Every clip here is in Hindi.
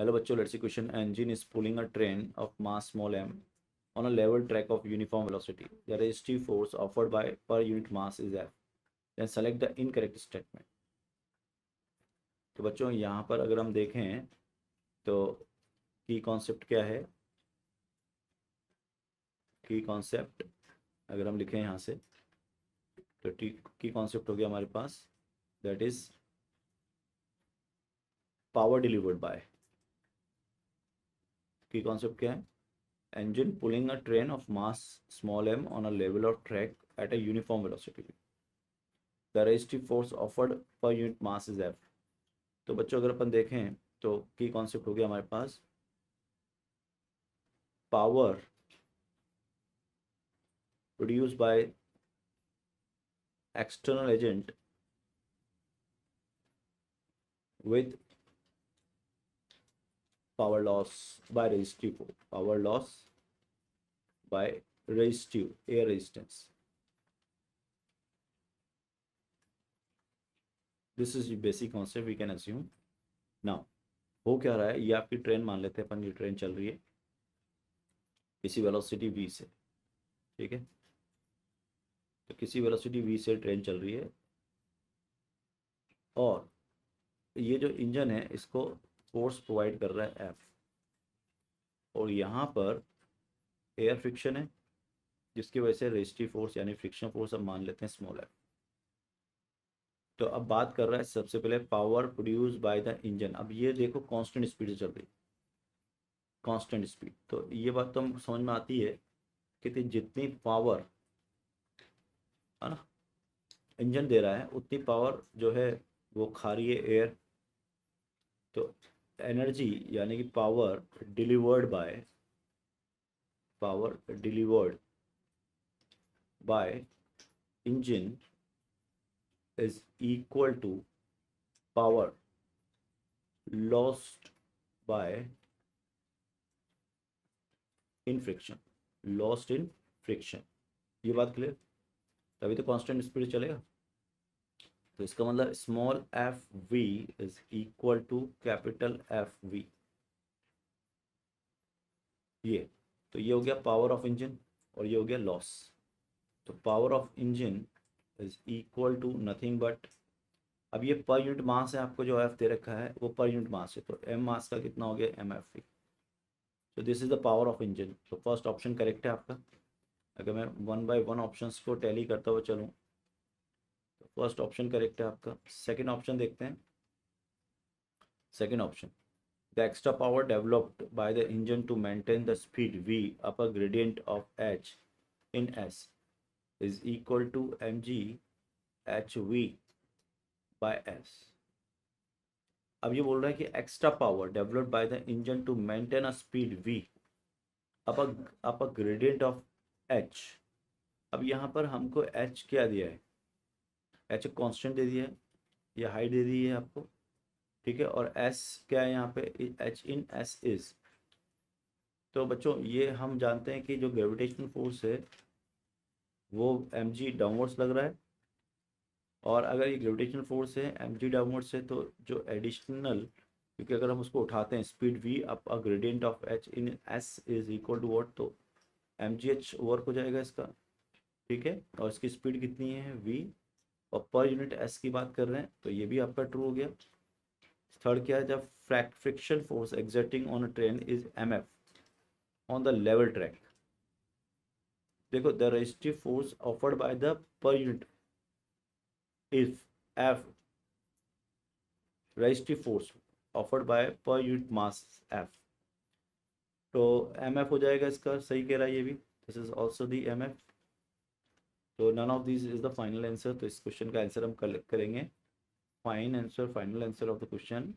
हेलो बच्चों, let's see question. Engine is pulling a train of mass small m on a level track of uniform velocity. The resistive force offered by per unit mass is F. Then select the incorrect statement. तो बच्चों यहाँ पर अगर हम देखें तो की कॉन्सेप्ट क्या है. की कॉन्सेप्ट अगर हम लिखें यहाँ से तो की कॉन्सेप्ट हो गया हमारे पास, that is power delivered by. की कॉन्सेप्ट क्या है? Engine pulling a train of mass small m on a level of track at a uniform velocity. The resistive force offered per unit mass is F. तो बच्चों अगर अपन देखें तो की कॉन्सेप्ट हो गया हमारे पास power produced by external agent with power loss by resistive force. Power loss by resistive air resistance. This is the basic concept we can assume. Now हो क्या रहा है, ये आपकी ट्रेन मान लेते हैं अपन, ये ट्रेन चल रही है किसी वेलोसिटी v से. ठीक है, तो किसी वेलोसिटी v से ट्रेन चल रही है और ये जो इंजन है इसको फोर्स प्रोवाइड कर रहा है F, और यहाँ पर एयर फ्रिक्शन है जिसकी वजह से रेजिस्टिव फोर्स यानी फ्रिक्शन फोर्स हम मान लेते हैं स्मॉल f. तो अब बात कर रहा है सबसे पहले power produce by the engine. अब ये देखो कांस्टेंट स्पीड से चल रही, कांस्टेंट स्पीड. तो ये बात तो हम समझ में आती है कि जितनी पावर है ना इंजन दे रहा है उतनी पावर जो है वो खा रही है एयर. तो एनर्जी यानी कि power delivered by engine is equal to power lost by in friction. ये बात क्लियर? तभी तो कांस्टेंट स्पीड चलेगा. तो इसका मतलब small F V is equal to capital F V. ये तो ये हो गया पावर ऑफ इंजन और ये हो गया लॉस. तो power of engine is equal to nothing but, अब ये पर यूनिट मास है, आपको जो एफ दे रखा है वो पर यूनिट मास है, तो एम मास का कितना हो गया एम एफ वी. तो this is the power of engine. तो फर्स्ट ऑप्शन करेक्ट है आपका. अगर मैं वन बाय वन ऑप्शंस को टैली करता हुआ चलूँ तो फर्स्ट ऑप्शन करेक्ट है आपका. सेकेंड ऑप्शन देखते हैं. Second option, the extra power developed by the engine to maintain the speed v up a gradient of h in s is equal to mg hv by s. अब ये बोल रहा है कि extra power developed by the engine to maintain a speed v up a gradient of h. अब यहाँ पर हमको h क्या दिया है? h कांस्टेंट दे दिया है, ये हाइट दे दी है आपको. ठीक है, और s क्या है यहाँ पे? h in s is. तो बच्चों ये हम जानते हैं कि जो ग्रेविटेशनल फोर्स है वो mg डाउनवर्ड्स लग रहा है, और अगर ये ग्रेविटेशनल फोर्स है mg डाउनवर्ड्स है तो जो एडिशनल, क्योंकि अगर हम उसको उठाते हैं speed v up a gradient of h in s is equal to what, तो mgh वर्क हो जाएगा इसका. ठीक है, और इसकी स्पीड कितनी है v, और पर यूनिट s की बात कर रहे हैं तो ये भी आपका ट्रू हो गया. थर्ड क्या है? जब friction force exerting on a train is mf on the level track. देखो the resistive force offered by the per unit if f resistive force offered by per unit mass f. तो mf हो जाएगा इसका. सही कह रहा है ये भी. This is also the mf. तो none of this is the final answer. तो इस क्वेश्चन का आंसर हम करेंगे. Final answer of the question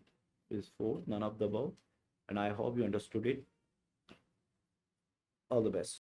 is 4, none of the above, and I hope you understood it. All the best.